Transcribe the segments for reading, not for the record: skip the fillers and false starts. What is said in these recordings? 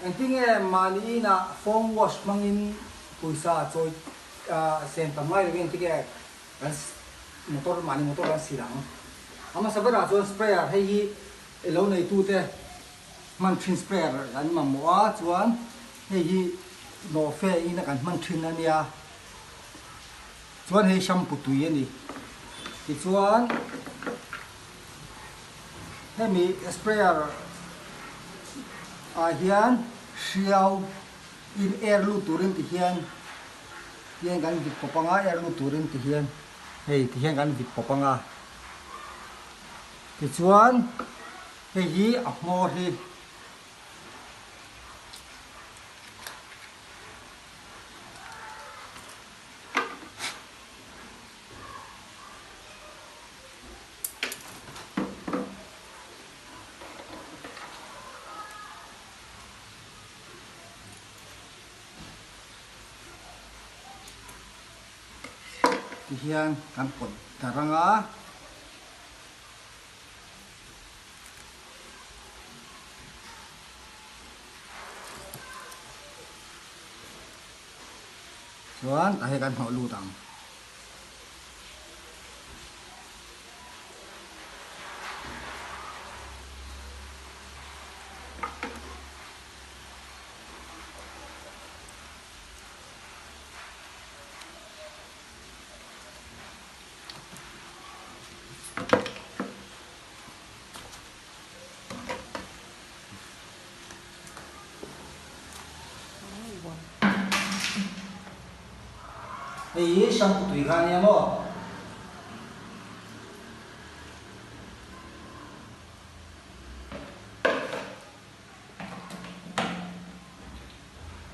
anh tin nghe Mahni na foam wash mangin puisa choi sen pangngaiah le gen tike motor Mahni motor la silang ama sabara chuan sprayer hei hi elo nei tu te man thin sprayer an mamwa chuan hei hi no fe ina kan man thin ania chuan hei shampoo tui ani ti chuan hemi sprayer hian hriau in air lu turin ti hian kan vit popanga air lu turin ti hian hei ti hian kan vit popanga ti chuan hei hi a hmawr hi ti hian kan pot taranga chuan ta he kan hno lu tang hei shampoo tui kha nia mo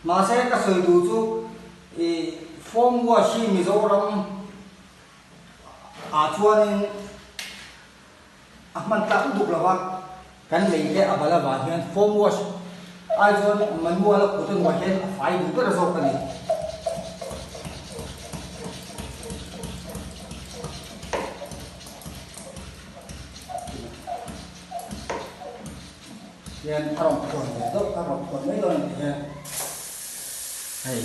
Mahse ka soi du chu foam wash hi Mizoram chuanin hmantlak duk lawa kan lei he abalawa hian foam wash ai chuan manua la putun wa hian a fai du ka zo kani hian arong kon do arong kon mai don hian hei